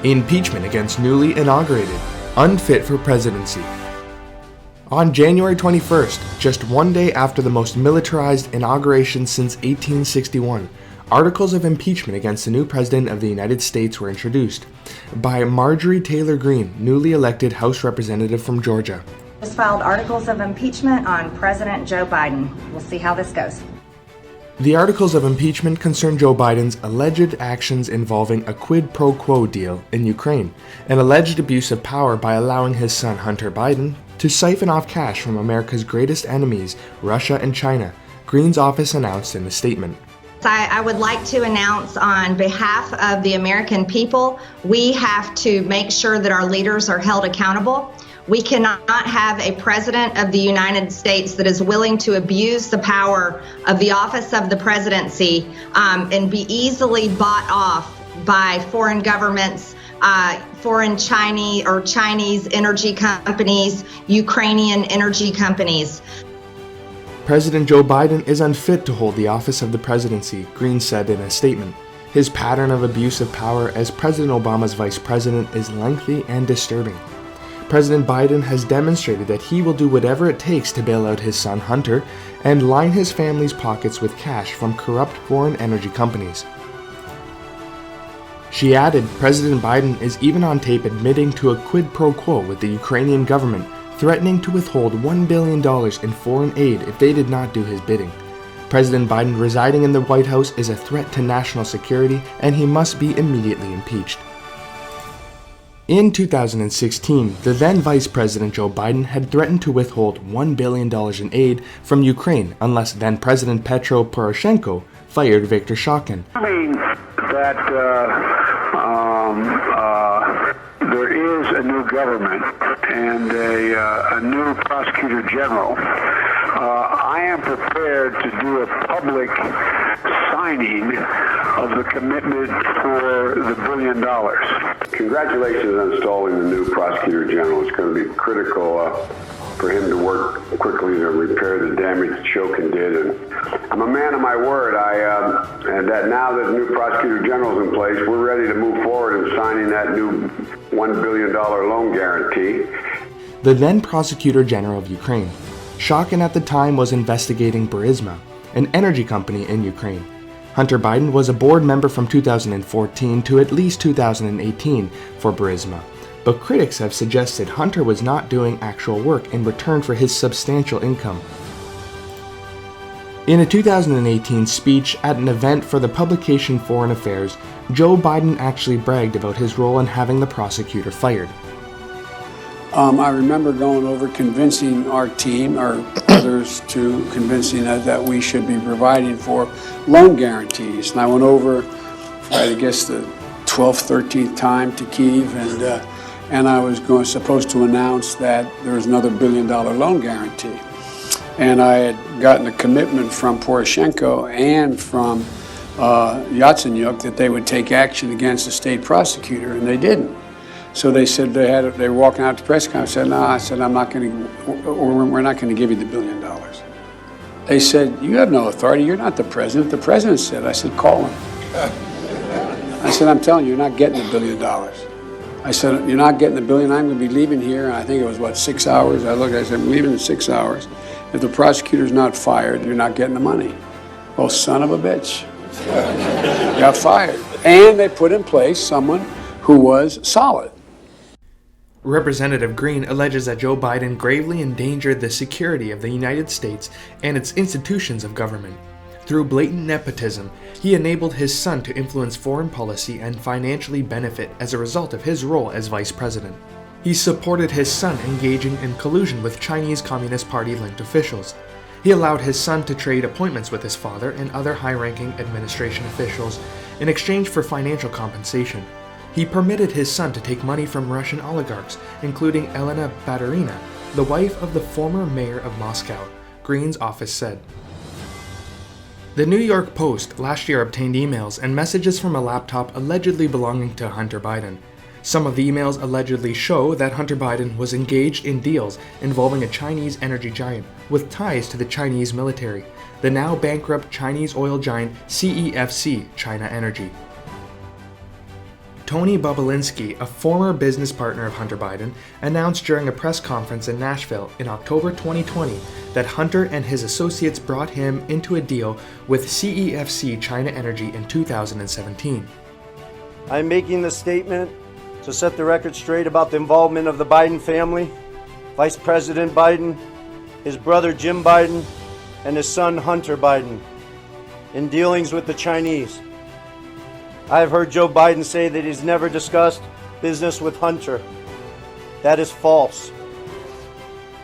Impeachment against newly inaugurated, unfit for presidency. On January 21st, just one day after the most militarized inauguration since 1861, articles of impeachment against the new President of the United States were introduced by Marjorie Taylor Greene, newly elected House Representative from Georgia. Just filed articles of impeachment on President Joe Biden. We'll see how this goes. The articles of impeachment concern Joe Biden's alleged actions involving a quid pro quo deal in Ukraine, an alleged abuse of power by allowing his son Hunter Biden to siphon off cash from America's greatest enemies, Russia and China, Greene's office announced in a statement. I would like to announce on behalf of the American people, we have to make sure that our leaders are held accountable. We cannot have a president of the United States that is willing to abuse the power of the office of the presidency and be easily bought off by foreign governments, foreign Chinese energy companies, Ukrainian energy companies. President Joe Biden is unfit to hold the office of the presidency, Greene said in a statement. His pattern of abuse of power as President Obama's vice president is lengthy and disturbing. President Biden has demonstrated that he will do whatever it takes to bail out his son Hunter and line his family's pockets with cash from corrupt foreign energy companies. She added, President Biden is even on tape admitting to a quid pro quo with the Ukrainian government, threatening to withhold $1 billion in foreign aid if they did not do his bidding. President Biden residing in the White House is a threat to national security, and he must be immediately impeached. In 2016, the then Vice President Joe Biden had threatened to withhold $1 billion in aid from Ukraine unless then President Petro Poroshenko fired Viktor Shokin. I mean that there is a new government and a new prosecutor general. I am prepared to do a public signing of the commitment for the $1 billion. Congratulations on installing the new prosecutor general. It's going to be critical for him to work quickly to repair the damage Shokin did. And I'm a man of my word. And that now that the new prosecutor general is in place, we're ready to move forward in signing that new $1 billion loan guarantee. The then Prosecutor General of Ukraine, Shokin at the time was investigating Burisma, an energy company in Ukraine. Hunter Biden was a board member from 2014 to at least 2018 for Burisma, but critics have suggested Hunter was not doing actual work in return for his substantial income. In a 2018 speech at an event for the publication Foreign Affairs, Joe Biden actually bragged about his role in having the prosecutor fired. I remember going over convincing our team, or others, to convincing us that we should be providing for loan guarantees. And I went over, I guess, the 12th, 13th time to Kyiv, and I was supposed to announce that there was another $1 billion loan guarantee. And I had gotten a commitment from Poroshenko and from Yatsenyuk that they would take action against the state prosecutor, and they didn't. So they said they were walking out to the press conference. I said, no, I said, we're not going to give you the $1 billion. They said, you have no authority. You're not the president. The president said. I said, call him. I said, I'm telling you, you're not getting the $1 billion. I said, you're not getting the $1 billion. I'm going to be leaving here. And I think it was, 6 hours? I said, I'm leaving in 6 hours. If the prosecutor's not fired, you're not getting the money. Oh, son of a bitch. Got fired. And they put in place someone who was solid. Representative Greene alleges that Joe Biden gravely endangered the security of the United States and its institutions of government. Through blatant nepotism, he enabled his son to influence foreign policy and financially benefit as a result of his role as vice president. He supported his son engaging in collusion with Chinese Communist Party-linked officials. He allowed his son to trade appointments with his father and other high-ranking administration officials in exchange for financial compensation. He permitted his son to take money from Russian oligarchs, including Elena Baturina, the wife of the former mayor of Moscow, Greene's office said. The New York Post last year obtained emails and messages from a laptop allegedly belonging to Hunter Biden. Some of the emails allegedly show that Hunter Biden was engaged in deals involving a Chinese energy giant with ties to the Chinese military, the now bankrupt Chinese oil giant CEFC, China Energy. Tony Bobulinski, a former business partner of Hunter Biden, announced during a press conference in Nashville in October 2020 that Hunter and his associates brought him into a deal with CEFC China Energy in 2017. I'm making this statement to set the record straight about the involvement of the Biden family, Vice President Biden, his brother Jim Biden, and his son Hunter Biden in dealings with the Chinese. I have heard Joe Biden say that he's never discussed business with Hunter. That is false.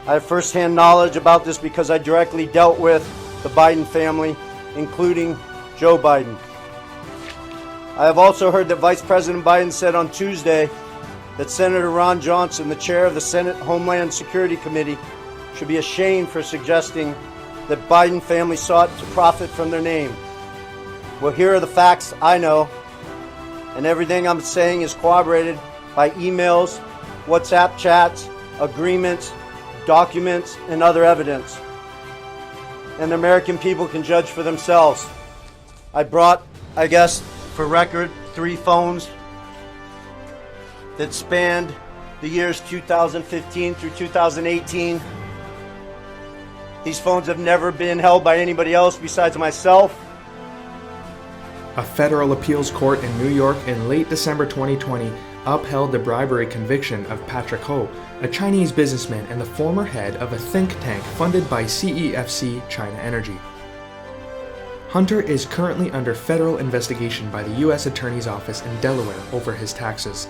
I have firsthand knowledge about this because I directly dealt with the Biden family, including Joe Biden. I have also heard that Vice President Biden said on Tuesday that Senator Ron Johnson, the chair of the Senate Homeland Security Committee, should be ashamed for suggesting that Biden family sought to profit from their name. Well, here are the facts I know, and everything I'm saying is corroborated by emails, WhatsApp chats, agreements, documents, and other evidence. And the American people can judge for themselves. I brought, for record, 3 phones that spanned the years 2015 through 2018. These phones have never been held by anybody else besides myself. A federal appeals court in New York in late December 2020 upheld the bribery conviction of Patrick Ho, a Chinese businessman and the former head of a think tank funded by CEFC China Energy. Hunter is currently under federal investigation by the U.S. Attorney's Office in Delaware over his taxes.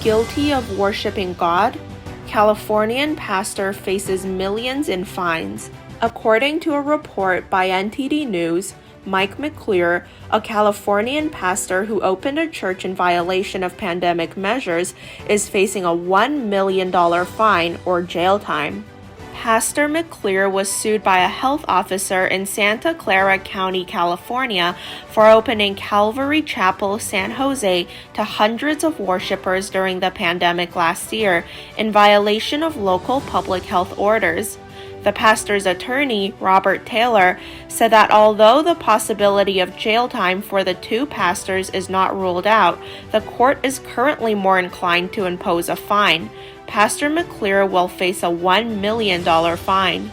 Guilty of worshiping God, Californian pastor faces millions in fines. According to a report by NTD News, Mike McClure, a Californian pastor who opened a church in violation of pandemic measures, is facing a $1 million fine or jail time. Pastor McClure was sued by a health officer in Santa Clara County, California, for opening Calvary Chapel, San Jose, to hundreds of worshipers during the pandemic last year, in violation of local public health orders. The pastor's attorney, Robert Taylor, said that although the possibility of jail time for the 2 pastors is not ruled out, the court is currently more inclined to impose a fine. Pastor McClure will face a $1 million fine.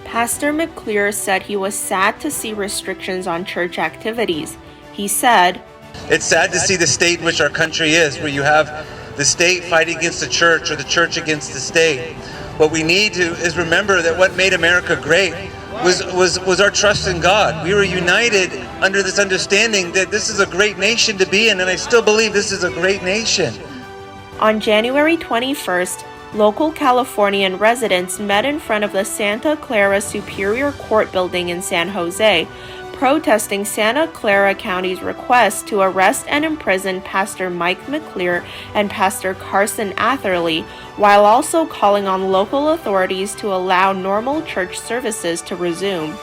Pastor McClure said he was sad to see restrictions on church activities. He said, "It's sad to see the state in which our country is, where you have the state fighting against the church or the church against the state. What we need to is remember that what made America great was our trust in God. We were united under this understanding that this is a great nation to be in, and I still believe this is a great nation." On January 21st, local Californian residents met in front of the Santa Clara Superior Court building in San Jose, protesting Santa Clara County's request to arrest and imprison Pastor Mike McClure and Pastor Carson Atherley, while also calling on local authorities to allow normal church services to resume.